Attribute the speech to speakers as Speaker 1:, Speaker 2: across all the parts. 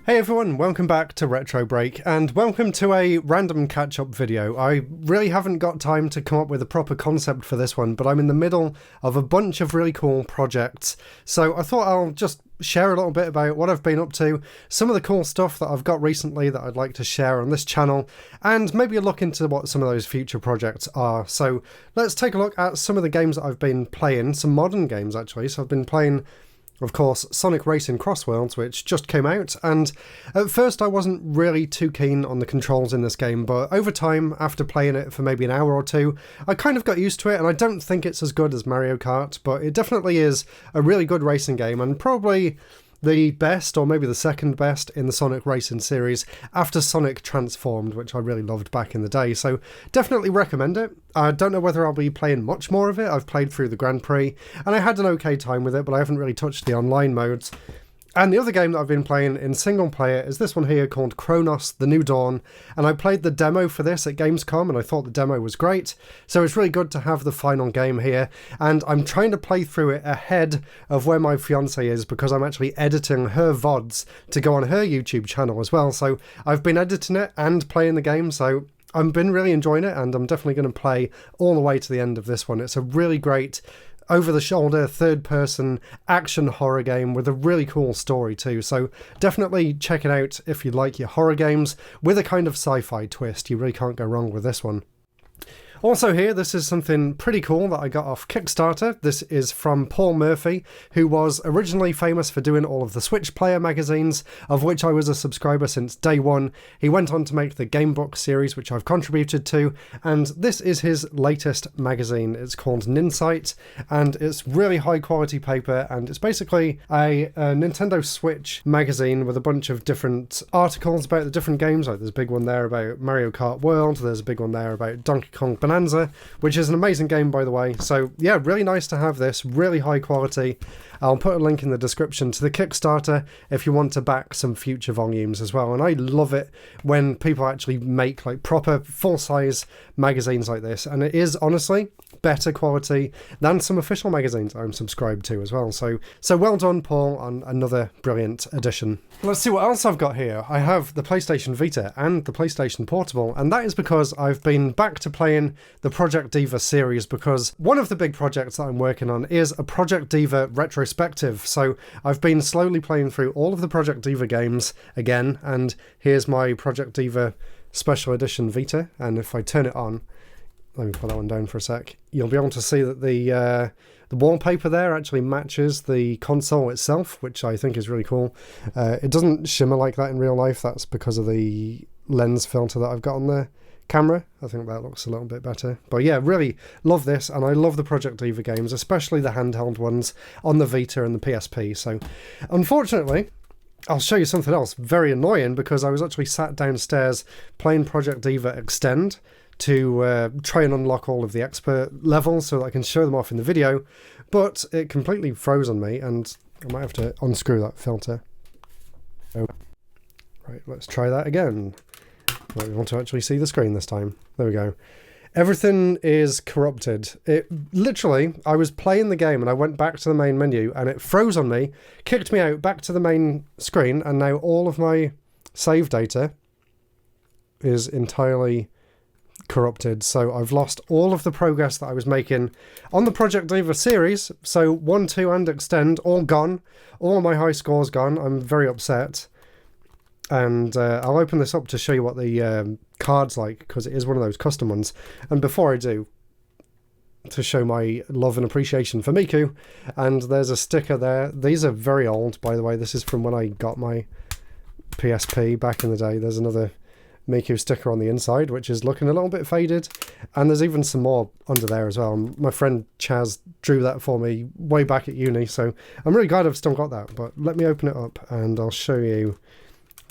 Speaker 1: Hey everyone, welcome back to RetroBreak, and welcome to a random catch-up video. I really haven't got time to come up with a proper concept for this one, but I'm in the middle of a bunch of really cool projects, so I thought I'll just share a little bit about what I've been up to, some of the cool stuff that I've got recently that I'd like to share on this channel, and maybe a look into what some of those future projects are. So let's take a look at some of the games that I've been playing, some modern games actually. So I've been playing, of course, Sonic Racing Cross Worlds, which just came out, and at first I wasn't really too keen on the controls in this game, but over time, after playing it for maybe an hour or two, I kind of got used to it, and I don't think it's as good as Mario Kart, but it definitely is a really good racing game, and probably the best, or maybe the second best, in the Sonic Racing series after Sonic Transformed, which I really loved back in the day, so definitely recommend it. I don't know whether I'll be playing much more of it. I've played through the Grand Prix, and I had an okay time with it, but I haven't really touched the online modes. And the other game that I've been playing in single player is this one here called Chronos: The New Dawn, and I played the demo for this at Gamescom and I thought the demo was great, so it's really good to have the final game here, and I'm trying to play through it ahead of where my fiancée is because I'm actually editing her VODs to go on her YouTube channel as well, so I've been editing it and playing the game, so I've been really enjoying it, and I'm definitely going to play all the way to the end of this one. It's a really great over-the-shoulder, third-person action horror game with a really cool story too, so definitely check it out if you like your horror games with a kind of sci-fi twist. You really can't go wrong with this one. Also here, this is something pretty cool that I got off Kickstarter. This is from Paul Murphy, who was originally famous for doing all of the Switch Player magazines, of which I was a subscriber since day one. He went on to make the Gamebook series, which I've contributed to, and this is his latest magazine. It's called Ninsight, and it's really high quality paper, and it's basically a Nintendo Switch magazine with a bunch of different articles about the different games. Like there's a big one there about Mario Kart World, there's a big one there about Donkey Kong Bonanza, which is an amazing game, by the way. So yeah, really nice to have this, really high quality. I'll put a link in the description to the Kickstarter if you want to back some future volumes as well. And I love it when people actually make like proper full-size magazines like this, and it is honestly better quality than some official magazines I'm subscribed to as well. So well done, Paul, on another brilliant edition. Let's see what else I've got here. I have the PlayStation Vita and the PlayStation Portable, and that is because I've been back to playing the Project Diva series, because one of the big projects that I'm working on is a Project Diva retrospective. So I've been slowly playing through all of the Project Diva games again, and here's my Project Diva Special Edition Vita, and if I turn it on, let me put that one down for a sec, you'll be able to see that the wallpaper there actually matches the console itself, which I think is really cool. It doesn't shimmer like that in real life. That's because of the lens filter that I've got on the camera. I think that looks a little bit better. But yeah, really love this, and I love the Project Diva games, especially the handheld ones on the Vita and the PSP. So unfortunately, I'll show you something else very annoying, because I was actually sat downstairs playing Project Diva Extend to try and unlock all of the expert levels so that I can show them off in the video, but it completely froze on me, and I might have to unscrew that filter. Oh. Right, let's try that again. Right, we want to actually see the screen this time. There we go. Everything is corrupted. It literally, I was playing the game and I went back to the main menu and it froze on me, kicked me out back to the main screen, and now all of my save data is entirely corrupted. So I've lost all of the progress that I was making on the Project Diva series. So 1, 2 and Extend, all gone. All of my high scores gone. I'm very upset. And I'll open this up to show you what the card's like, because it is one of those custom ones. And before I do, to show my love and appreciation for Miku, and there's a sticker there. These are very old, by the way. This is from when I got my PSP back in the day. There's another Miku sticker on the inside, which is looking a little bit faded, and there's even some more under there as well. My friend Chaz drew that for me way back at uni, so I'm really glad I've still got that. But let me open it up and I'll show you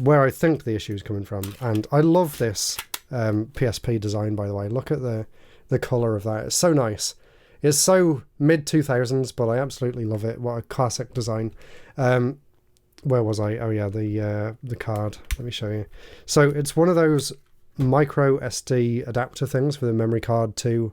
Speaker 1: where I think the issue is coming from. And I love this PSP design, by the way. Look at the colour of that. It's so nice. It's so mid-2000s, but I absolutely love it. What a classic design. Where was I? Oh yeah, the card. Let me show you. So it's one of those micro SD adapter things for the memory card to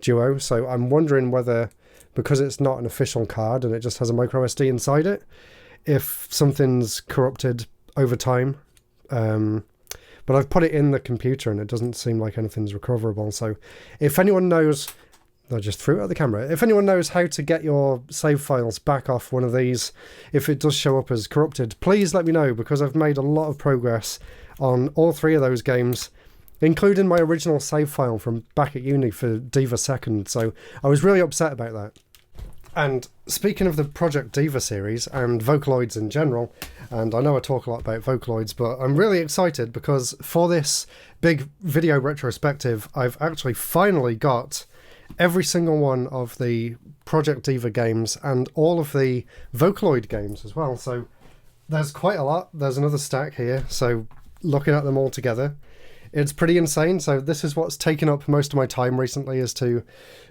Speaker 1: Duo. So I'm wondering whether, because it's not an official card and it just has a micro SD inside it, if something's corrupted over time. But I've put it in the computer and it doesn't seem like anything's recoverable. So if anyone knows, I just threw it at the camera. If anyone knows how to get your save files back off one of these, if it does show up as corrupted, please let me know, because I've made a lot of progress on all 3 of those games, including my original save file from back at uni for Diva 2nd. So I was really upset about that. And speaking of the Project Diva series and Vocaloids in general, and I know I talk a lot about Vocaloids, but I'm really excited because for this big video retrospective, I've actually finally got every single one of the Project Diva games and all of the Vocaloid games as well. So there's quite a lot. There's another stack here. So looking at them all together, it's pretty insane. So this is what's taken up most of my time recently, is to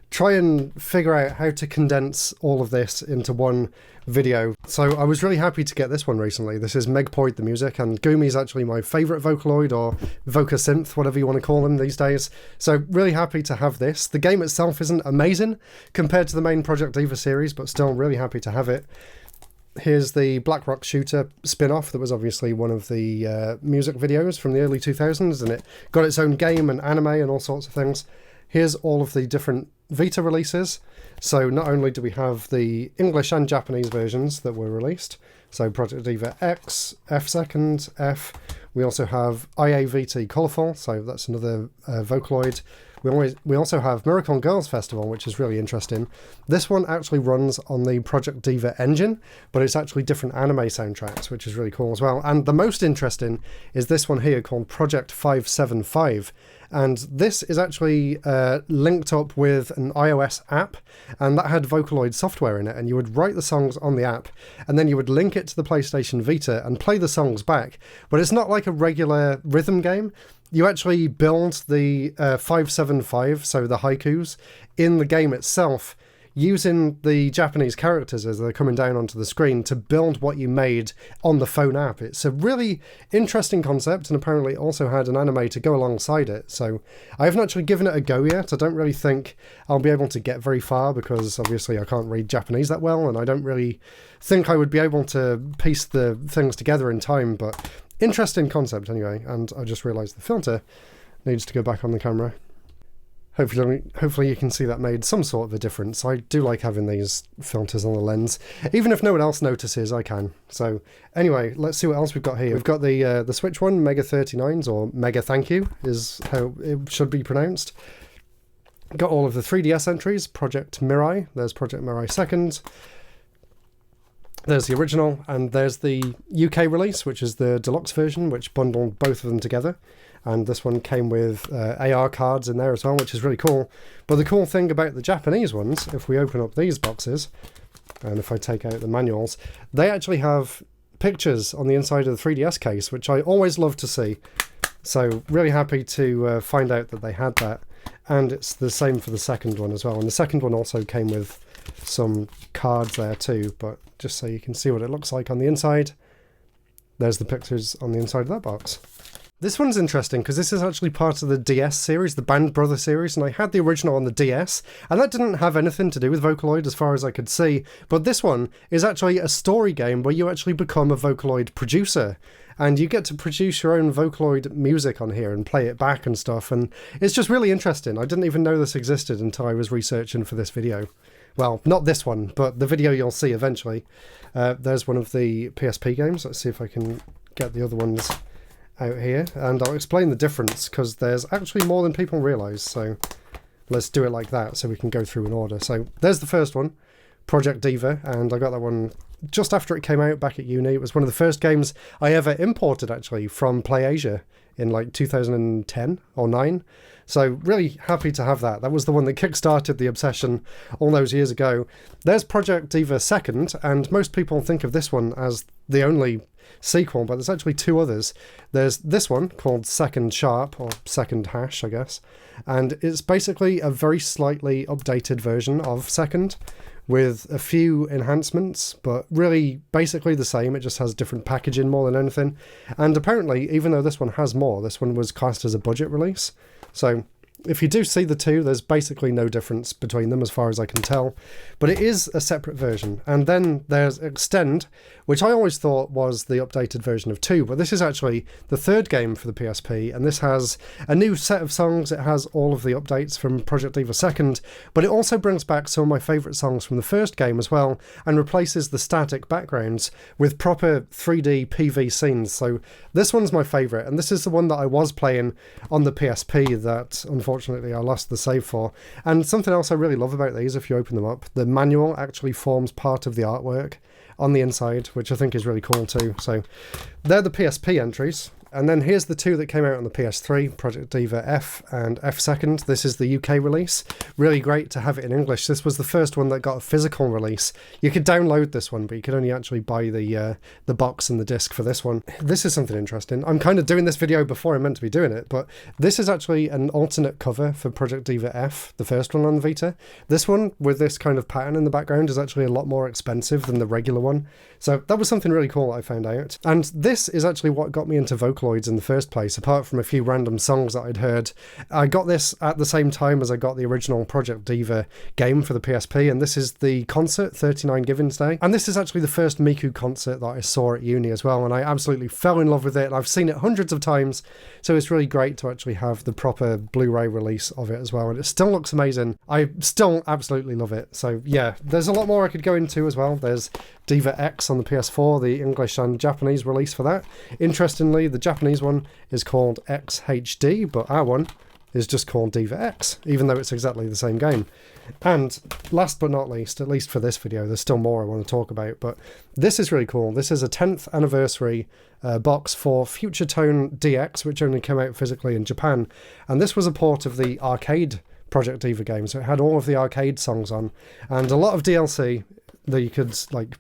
Speaker 1: try and figure out how to condense all of this into one video. So I was really happy to get this one recently. This is Megpoid the Music, and Gumi's actually my favourite Vocaloid, or Vocasynth, whatever you want to call them these days. So really happy to have this. The game itself isn't amazing compared to the main Project Diva series, but still really happy to have it. Here's the Black Rock Shooter spin-off that was obviously one of the music videos from the early 2000s, and it got its own game and anime and all sorts of things. Here's all of the different Vita releases. So not only do we have the English and Japanese versions that were released, so Project Diva X, F2nd, F. We also have IAVT Colourful, so that's another Vocaloid. We also have Miracle Girls Festival, which is really interesting. This one actually runs on the Project Diva engine, but it's actually different anime soundtracks, which is really cool as well. And the most interesting is this one here called Project 575. And this is actually linked up with an iOS app, and that had Vocaloid software in it, and you would write the songs on the app, and then you would link it to the PlayStation Vita and play the songs back. But it's not like a regular rhythm game. You actually build the 575, so the haikus, in the game itself, using the Japanese characters as they're coming down onto the screen to build what you made on the phone app. It's a really interesting concept, and apparently it also had an anime to go alongside it. So I haven't actually given it a go yet. I don't really think I'll be able to get very far, because obviously I can't read Japanese that well, and I don't really think I would be able to piece the things together in time, but interesting concept anyway. And I just realised the filter needs to go back on the camera. Hopefully you can see that made some sort of a difference. I do like having these filters on the lens. Even if no one else notices, I can. So anyway, let's see what else we've got here. We've got the Switch one, Mega 39s, or Mega Thank You is how it should be pronounced. Got all of the 3DS entries, Project Mirai. There's Project Mirai 2nd. There's the original, and there's the UK release, which is the deluxe version, which bundled both of them together. And this one came with AR cards in there as well, which is really cool. But the cool thing about the Japanese ones, if we open up these boxes, and if I take out the manuals, they actually have pictures on the inside of the 3DS case, which I always love to see. So really happy to find out that they had that. And it's the same for the second one as well. And the second one also came with some cards there too, but just so you can see what it looks like on the inside, there's the pictures on the inside of that box. This one's interesting because this is actually part of the DS series, the Band Brother series, and I had the original on the DS, and that didn't have anything to do with Vocaloid as far as I could see, but this one is actually a story game where you actually become a Vocaloid producer, and you get to produce your own Vocaloid music on here and play it back and stuff, and it's just really interesting. I didn't even know this existed until I was researching for this video. Well, not this one, but the video you'll see eventually. There's one of the PSP games. Let's see if I can get the other ones out here, and I'll explain the difference because there's actually more than people realise, so let's do it like that so we can go through in order. So there's the first one, Project Diva, and I got that one just after it came out back at uni. It was one of the first games I ever imported actually from PlayAsia in like 2010 or 9. So really happy to have that. That was the one that kickstarted the obsession all those years ago. There's Project Diva 2nd, and most people think of this one as the only sequel, but there's actually two others. There's this one called Second Sharp, or Second Hash, I guess, and it's basically a very slightly updated version of Second with a few enhancements, but really basically the same. It just has different packaging more than anything. And apparently, even though this one has more, this one was classed as a budget release. So If you do see the two, there's basically no difference between them as far as I can tell, but it is a separate version. And then there's Extend, which I always thought was the updated version of 2, but this is actually the third game for the PSP, and this has a new set of songs. It has all of the updates from Project Diva 2nd, but it also brings back some of my favourite songs from the first game as well, and replaces the static backgrounds with proper 3D PV scenes. So this one's my favourite, and this is the one that I was playing on the PSP that unfortunately I lost the save for. And something else I really love about these, if you open them up, the manual actually forms part of the artwork on the inside, which I think is really cool too. So they're the PSP entries. And then here's the two that came out on the PS3, Project Diva F and F Second. This is the UK release. Really great to have it in English. This was the first one that got a physical release. You could download this one, but you could only actually buy the box and the disc for this one. This is something interesting. I'm kind of doing this video before I'm meant to be doing it, but this is actually an alternate cover for Project Diva F, the first one on Vita. This one, with this kind of pattern in the background, is actually a lot more expensive than the regular one. So that was something really cool I found out. And this is actually what got me into Vocaloids in the first place, apart from a few random songs that I'd heard. I got this at the same time as I got the original Project Diva game for the PSP, and this is the concert, 39 Givens Day. And this is actually the first Miku concert that I saw at uni as well, and I absolutely fell in love with it. I've seen it hundreds of times, so it's really great to actually have the proper Blu-ray release of it as well, and it still looks amazing. I still absolutely love it. So yeah, there's a lot more I could go into as well. There's Diva X on the PS4, the English and Japanese release for that. Interestingly, the Japanese one is called XHD, but our one is just called Diva X, even though it's exactly the same game. And last but not least, at least for this video, there's still more I want to talk about, but this is really cool. This is a 10th anniversary box for Future Tone DX, which only came out physically in Japan, and this was a port of the arcade Project Diva game, so it had all of the arcade songs on, and a lot of DLC that you could like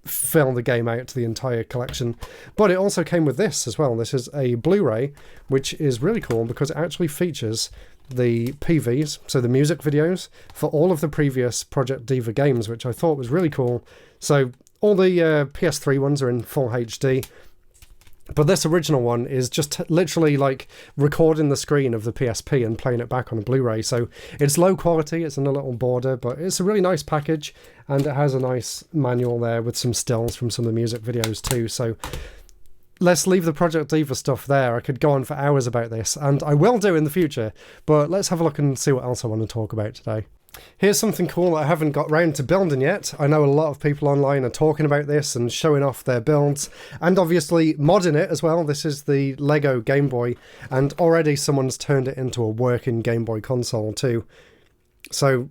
Speaker 1: fill the game out to the entire collection. But it also came with this as well. This is a Blu-ray, which is really cool because it actually features the PVs, so the music videos, for all of the previous Project Diva games, which I thought was really cool. So all the PS3 ones are in full HD, but this original one is just literally like recording the screen of the PSP and playing it back on a Blu-ray. So it's low quality, it's in a little border, but it's a really nice package, and it has a nice manual there with some stills from some of the music videos too. So let's leave the Project Diva stuff there. I could go on for hours about this, and I will do in the future, but let's have a look and see what else I want to talk about today. Here's something cool that I haven't got round to building yet. I know a lot of people online are talking about this and showing off their builds, and obviously modding it as well. This is the Lego Game Boy, and already someone's turned it into a working Game Boy console too. So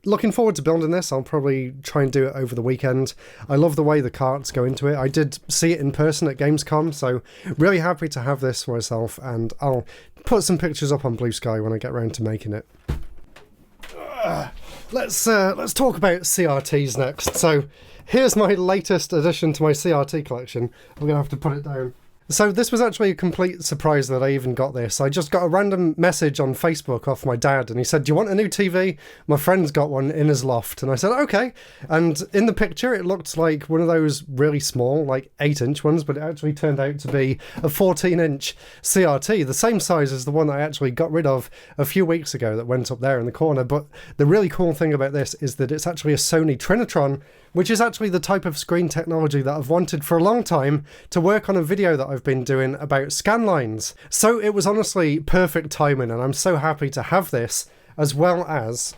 Speaker 1: looking forward to building this. I'll probably try and do it over the weekend. I love the way the carts go into it. I did see it in person at Gamescom, so really happy to have this for myself, and I'll put some pictures up on Blue Sky when I get round to making it. Let's talk about CRTs next. So here's my latest addition to my CRT collection. I'm gonna have to put it down. So this was actually a complete surprise that I even got this. I just got a random message on Facebook off my dad, and he said, "Do you want a new TV? My friend's got one in his loft." And I said, "Okay." And in the picture, it looked like one of those really small, like 8-inch ones, but it actually turned out to be a 14-inch CRT, the same size as the one I actually got rid of a few weeks ago that went up there in the corner. But the really cool thing about this is that it's actually a Sony Trinitron, which is actually the type of screen technology that I've wanted for a long time to work on a video that I've been doing about scanlines. So it was honestly perfect timing, and I'm so happy to have this, as well as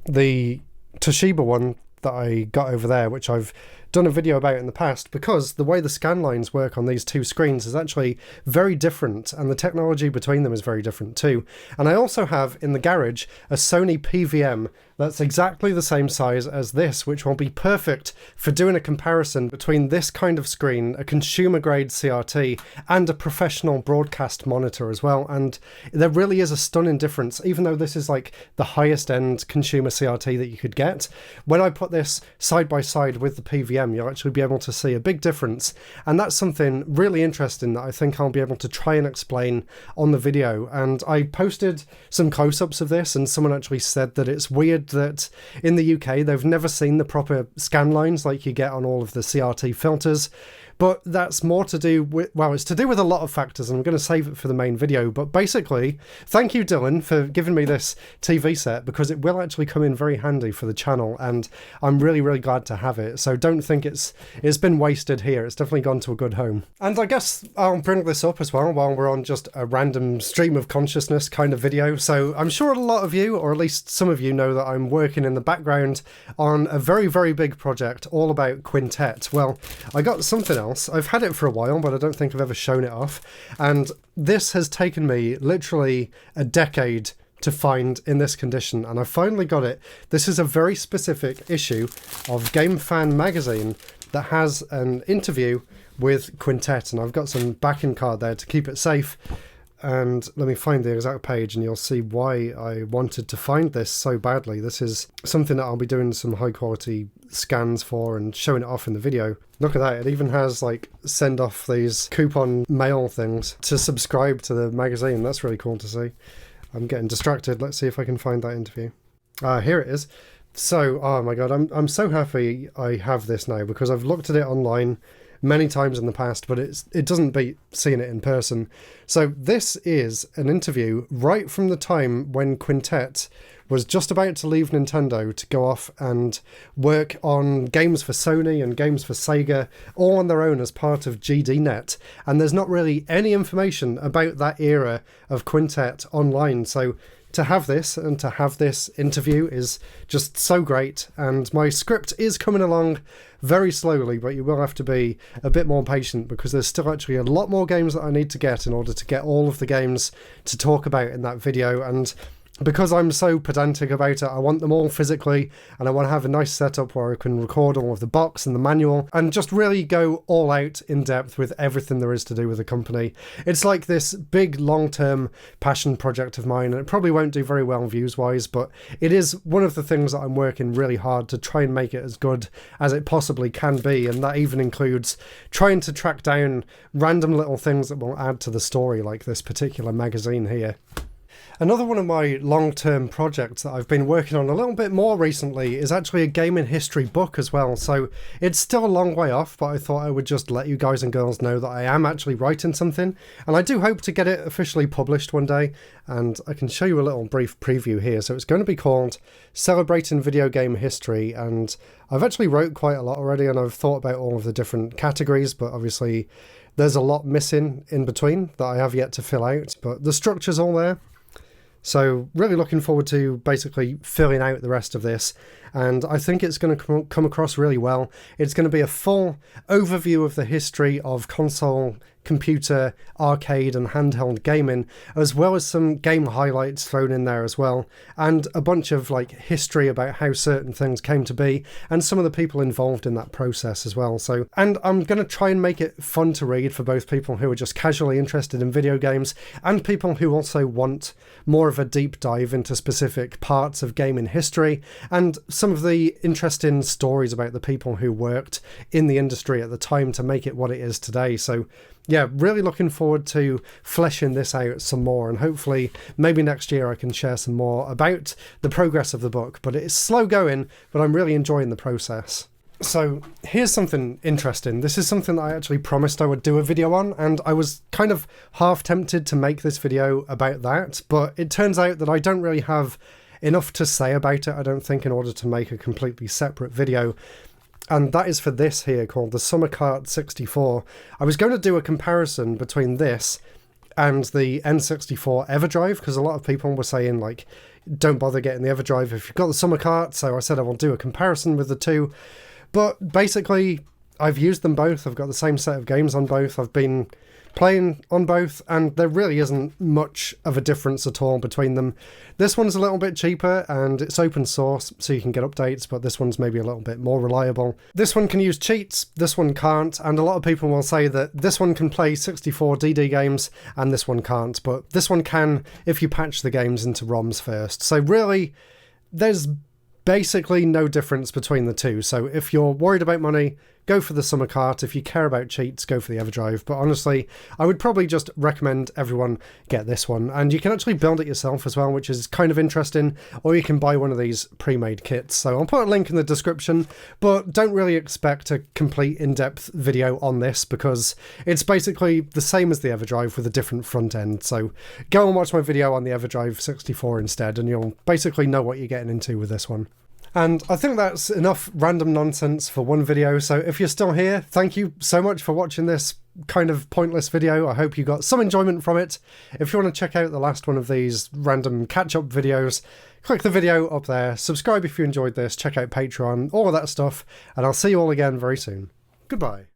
Speaker 1: the Toshiba one that I got over there, which I've done a video about in the past, because the way the scan lines work on these two screens is actually very different, and the technology between them is very different too. And I also have in the garage a Sony PVM that's exactly the same size as this, which will be perfect for doing a comparison between this kind of screen, a consumer grade CRT, and a professional broadcast monitor as well. And there really is a stunning difference, even though this is like the highest end consumer CRT that you could get. When I put this side by side with the PVM, you'll actually be able to see a big difference, and that's something really interesting that I think I'll be able to try and explain on the video. And I posted some close-ups of this, and someone actually said that it's weird that in the UK they've never seen the proper scan lines like you get on all of the CRT filters. But But that's more to do with, well, it's to do with a lot of factors, and I'm going to save it for the main video. But basically, thank you, Dylan, for giving me this TV set, because it will actually come in very handy for the channel, and I'm really, really glad to have it. So don't think it's been wasted here. It's definitely gone to a good home. And I guess I'll bring this up as well while we're on just a random stream of consciousness kind of video. So I'm sure a lot of you, or at least some of you, know that I'm working in the background on a very, very big project all about Quintet. Well, I got something else. I've had it for a while, but I don't think I've ever shown it off. And this has taken me literally a decade to find in this condition, and I finally got it. This is a very specific issue of Game Fan magazine that has an interview with Quintet, and I've got some backing card there to keep it safe. And let me find the exact page and you'll see why I wanted to find this so badly. This is something that I'll be doing some high quality scans for and showing it off in the video. Look at that, it even has like send off these coupon mail things to subscribe to the magazine. That's really cool to see. I'm getting distracted. Let's see if I can find that interview. Here it is. So, oh my god, I'm so happy I have this now, because I've looked at it online many times in the past, but it doesn't beat seeing it in person. So this is an interview right from the time when Quintet was just about to leave Nintendo to go off and work on games for Sony and games for Sega, all on their own as part of GDNet. And there's not really any information about that era of Quintet online. So to have this and to have this interview is just so great. And my script is coming along very slowly, but you will have to be a bit more patient, because there's still actually a lot more games that I need to get in order to get all of the games to talk about in that video. And because I'm so pedantic about it, I want them all physically, and I want to have a nice setup where I can record all of the box and the manual and just really go all out in depth with everything there is to do with the company. It's like this big long-term passion project of mine, and it probably won't do very well views-wise, but it is one of the things that I'm working really hard to try and make it as good as it possibly can be, and that even includes trying to track down random little things that will add to the story, like this particular magazine here. Another one of my long-term projects that I've been working on a little bit more recently is actually a gaming history book as well. So it's still a long way off, but I thought I would just let you guys and girls know that I am actually writing something. And I do hope to get it officially published one day. And I can show you a little brief preview here. So it's going to be called Celebrating Video Game History. And I've actually wrote quite a lot already, and I've thought about all of the different categories, but obviously there's a lot missing in between that I have yet to fill out. But the structure's all there. So really looking forward to basically filling out the rest of this, and I think it's going to come across really well. It's going to be a full overview of the history of console, computer, arcade and handheld gaming, as well as some game highlights thrown in there as well, and a bunch of like history about how certain things came to be and some of the people involved in that process as well. So, and I'm going to try and make it fun to read for both people who are just casually interested in video games and people who also want more of a deep dive into specific parts of gaming history and some of the interesting stories about the people who worked in the industry at the time to make it what it is today. So yeah, really looking forward to fleshing this out some more, and hopefully maybe next year I can share some more about the progress of the book. But it's slow going, but I'm really enjoying the process. So here's something interesting. This is something that I actually promised I would do a video on, and I was kind of half tempted to make this video about that, but it turns out that I don't really have enough to say about it, I don't think, in order to make a completely separate video. And that is for this here, called the Summer Kart 64. I was going to do a comparison between this and the N64 EverDrive, because a lot of people were saying, like, don't bother getting the EverDrive if you've got the Summer Kart, so I said I will do a comparison with the two. But basically, I've used them both, I've got the same set of games on both, I've been playing on both, and there really isn't much of a difference at all between them. This one's a little bit cheaper and it's open source, so you can get updates, but this one's maybe a little bit more reliable. This one can use cheats, this one can't, and a lot of people will say that this one can play 64 DD games and this one can't, but this one can if you patch the games into ROMs first. So really, there's basically no difference between the two. So if you're worried about money, go for the summer cart. If you care about cheats, go for the EverDrive. But honestly, I would probably just recommend everyone get this one. And you can actually build it yourself as well, which is kind of interesting. Or you can buy one of these pre-made kits. So I'll put a link in the description, but don't really expect a complete in-depth video on this because it's basically the same as the EverDrive with a different front end. So go and watch my video on the EverDrive 64 instead, and you'll basically know what you're getting into with this one. And I think that's enough random nonsense for one video, so if you're still here, thank you so much for watching this kind of pointless video. I hope you got some enjoyment from it. If you want to check out the last one of these random catch-up videos, click the video up there, subscribe if you enjoyed this, check out Patreon, all of that stuff, and I'll see you all again very soon. Goodbye.